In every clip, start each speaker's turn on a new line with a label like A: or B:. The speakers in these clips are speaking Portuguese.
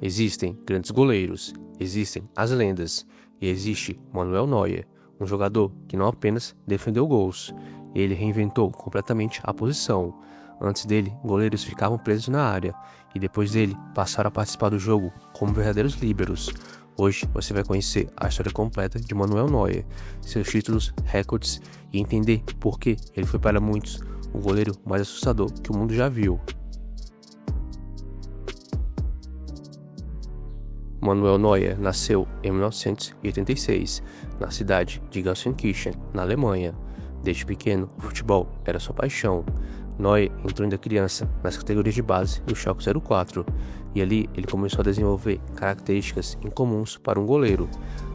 A: Existem grandes goleiros, existem as lendas, e existe Manuel Neuer, um jogador que não apenas defendeu gols, ele reinventou completamente a posição. Antes dele, goleiros ficavam presos na área, e depois dele, passaram a participar do jogo como verdadeiros líberos. Hoje você vai conhecer a história completa de Manuel Neuer, seus títulos, recordes e entender por que ele foi para muitos o goleiro mais assustador que o mundo já viu. Manuel Neuer nasceu em 1986, na cidade de Gelsenkirchen, na Alemanha. Desde pequeno, o futebol era sua paixão. Neuer entrou ainda criança nas categorias de base do Schalke 04, e ali ele começou a desenvolver características incomuns para um goleiro.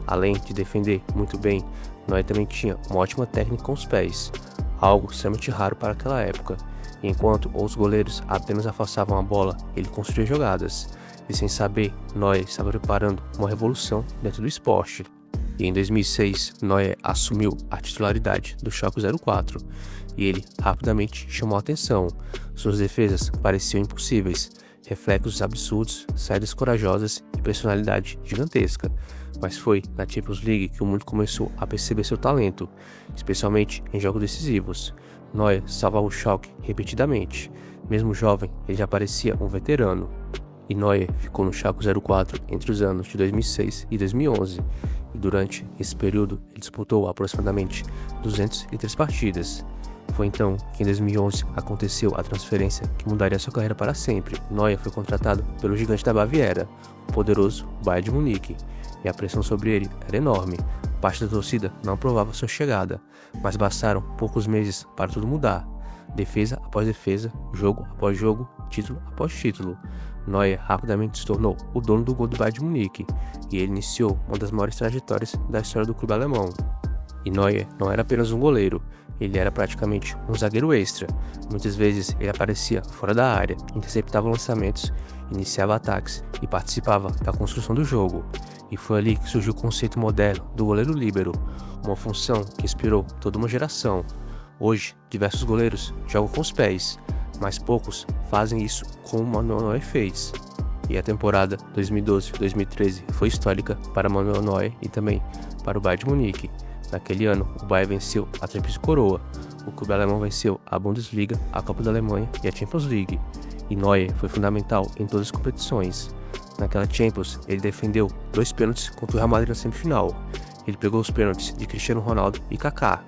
A: Além de defender muito bem, Neuer também tinha uma ótima técnica com os pés, algo extremamente raro para aquela época. E enquanto outros goleiros apenas afastavam a bola, ele construía jogadas. E sem saber, Neuer estava preparando uma revolução dentro do esporte. E em 2006, Neuer assumiu a titularidade do Schalke 04, e ele rapidamente chamou a atenção. Suas defesas pareciam impossíveis, reflexos absurdos, saídas corajosas e personalidade gigantesca. Mas foi na Champions League que o mundo começou a perceber seu talento, especialmente em jogos decisivos. Neuer salvava o Schalke repetidamente. Mesmo jovem, ele já parecia um veterano. E Neuer ficou no Schalke 04 entre os anos de 2006 e 2011, e durante esse período ele disputou aproximadamente 203 partidas. Foi então que em 2011 aconteceu a transferência que mudaria sua carreira para sempre. Neuer foi contratado pelo gigante da Baviera, o poderoso Bayern de Munique, e a pressão sobre ele era enorme. Parte da torcida não aprovava sua chegada, mas bastaram poucos meses para tudo mudar. Defesa após defesa, jogo após jogo, título após título. Neuer rapidamente se tornou o dono do gol do Bayern de Munique, e ele iniciou uma das maiores trajetórias da história do clube alemão. E Neuer não era apenas um goleiro, ele era praticamente um zagueiro extra. Muitas vezes ele aparecia fora da área, interceptava lançamentos, iniciava ataques e participava da construção do jogo. E foi ali que surgiu o conceito moderno do goleiro líbero, uma função que inspirou toda uma geração. Hoje, diversos goleiros jogam com os pés, mas poucos fazem isso como Manuel Neuer fez. E a temporada 2012-2013 foi histórica para Manuel Neuer e também para o Bayern de Munique. Naquele ano, o Bayern venceu a Tríplice Coroa, o clube alemão venceu a Bundesliga, a Copa da Alemanha e a Champions League, e Neuer foi fundamental em todas as competições. Naquela Champions, ele defendeu 2 pênaltis contra o Real Madrid na semifinal. Ele pegou os pênaltis de Cristiano Ronaldo e Kaká.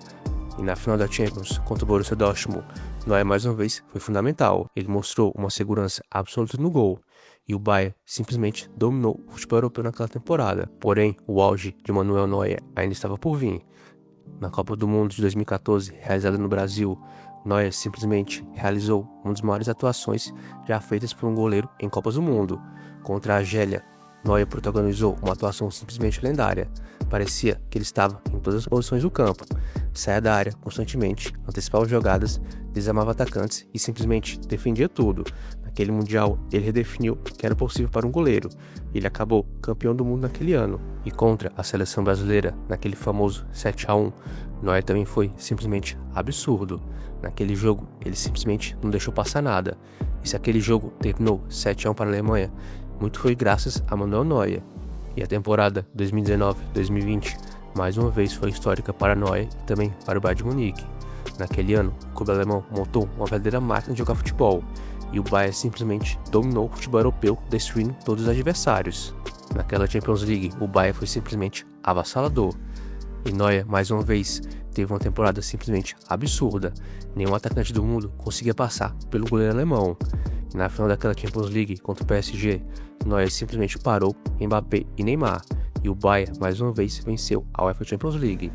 A: E na final da Champions contra o Borussia Dortmund, Neuer mais uma vez foi fundamental. Ele mostrou uma segurança absoluta no gol, e o Bayern simplesmente dominou o futebol europeu naquela temporada. Porém, o auge de Manuel Neuer ainda estava por vir. Na Copa do Mundo de 2014, realizada no Brasil, Neuer simplesmente realizou uma das maiores atuações já feitas por um goleiro em Copas do Mundo. Contra a Argélia, Neuer protagonizou uma atuação simplesmente lendária. Parecia que ele estava em todas as posições do campo, saía da área constantemente, antecipava jogadas, desarmava atacantes e simplesmente defendia tudo. Naquele Mundial, ele redefiniu o que era possível para um goleiro. Ele acabou campeão do mundo naquele ano. E contra a seleção brasileira, naquele famoso 7-1, Neuer também foi simplesmente absurdo. Naquele jogo, ele simplesmente não deixou passar nada. E se aquele jogo terminou 7-1 para a Alemanha, muito foi graças a Manuel Neuer. E a temporada 2019-2020 mais uma vez foi histórica para Neuer e também para o Bayern de Munique. Naquele ano, o clube alemão montou uma verdadeira máquina de jogar futebol, e o Bayern simplesmente dominou o futebol europeu, destruindo todos os adversários. Naquela Champions League, o Bayern foi simplesmente avassalador, e Neuer mais uma vez teve uma temporada simplesmente absurda. Nenhum atacante do mundo conseguia passar pelo goleiro alemão. E na final daquela Champions League contra o PSG, Neuer simplesmente parou Mbappé e Neymar, e o Bayern mais uma vez venceu a UEFA Champions League.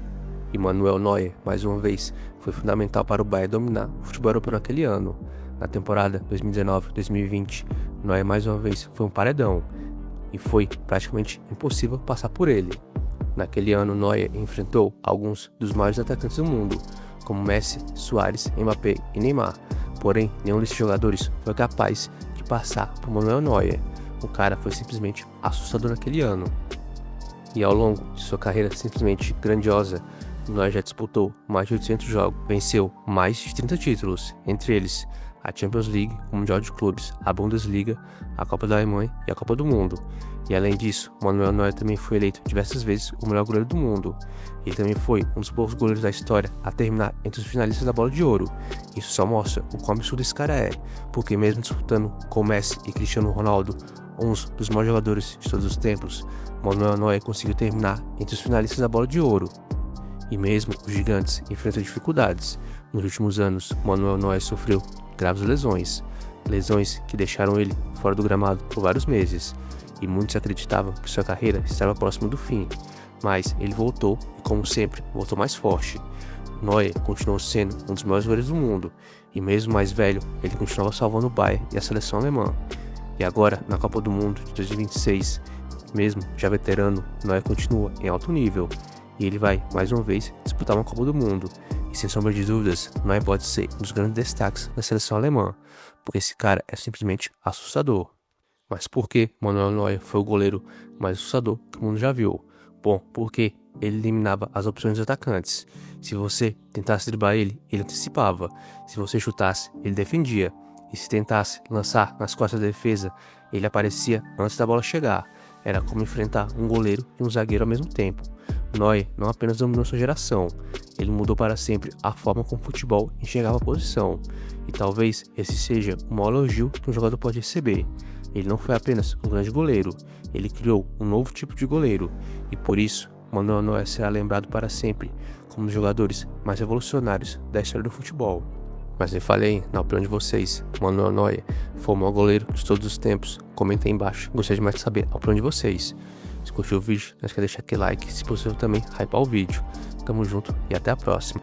A: E Manuel Neuer mais uma vez foi fundamental para o Bayern dominar o futebol europeu naquele ano. Na temporada 2019-2020, Neuer mais uma vez foi um paredão, e foi praticamente impossível passar por ele. Naquele ano, Neuer enfrentou alguns dos maiores atacantes do mundo, como Messi, Suárez, Mbappé e Neymar. Porém, nenhum desses jogadores foi capaz de passar por Manuel Neuer. O cara foi simplesmente assustador naquele ano. E ao longo de sua carreira simplesmente grandiosa, Neuer já disputou mais de 800 jogos, venceu mais de 30 títulos, entre eles a Champions League, o Mundial de Clubes, a Bundesliga, a Copa da Alemanha e a Copa do Mundo. E além disso, Manuel Neuer também foi eleito diversas vezes o melhor goleiro do mundo. Ele também foi um dos poucos goleiros da história a terminar entre os finalistas da Bola de Ouro. Isso só mostra o quão absurdo esse cara é, porque mesmo disputando com Messi e Cristiano Ronaldo, uns dos maiores jogadores de todos os tempos, Manuel Neuer conseguiu terminar entre os finalistas da Bola de Ouro. E mesmo os gigantes enfrentam dificuldades. Nos últimos anos, Manuel Neuer sofreu graves lesões que deixaram ele fora do gramado por vários meses, e muitos acreditavam que sua carreira estava próxima do fim, mas ele voltou e, como sempre, voltou mais forte. Neuer continuou sendo um dos maiores goleiros do mundo, e mesmo mais velho, ele continuava salvando o Bayern e a seleção alemã. E agora, na Copa do Mundo de 2026, mesmo já veterano, Neuer continua em alto nível, e ele vai, mais uma vez, disputar uma Copa do Mundo. E sem sombra de dúvidas, Neuer pode ser um dos grandes destaques da seleção alemã, porque esse cara é simplesmente assustador. Mas por que Manuel Neuer foi o goleiro mais assustador que o mundo já viu? Bom, porque ele eliminava as opções dos atacantes. Se você tentasse driblar ele, ele antecipava. Se você chutasse, ele defendia. E se tentasse lançar nas costas da defesa, ele aparecia antes da bola chegar. Era como enfrentar um goleiro e um zagueiro ao mesmo tempo. Neuer não apenas dominou sua geração, ele mudou para sempre a forma como o futebol enxergava a posição. E talvez esse seja o maior elogio que um jogador pode receber. Ele não foi apenas um grande goleiro, ele criou um novo tipo de goleiro. E por isso, Manuel Neuer será lembrado para sempre como um dos jogadores mais revolucionários da história do futebol. Mas eu falei, na opinião de vocês, Manuel Neuer foi o maior goleiro de todos os tempos? Comenta aí embaixo, gostaria demais de saber a opinião de vocês. Se curtiu o vídeo, não esqueça de deixar aquele like, se possível também, hypar o vídeo. Tamo junto e até a próxima.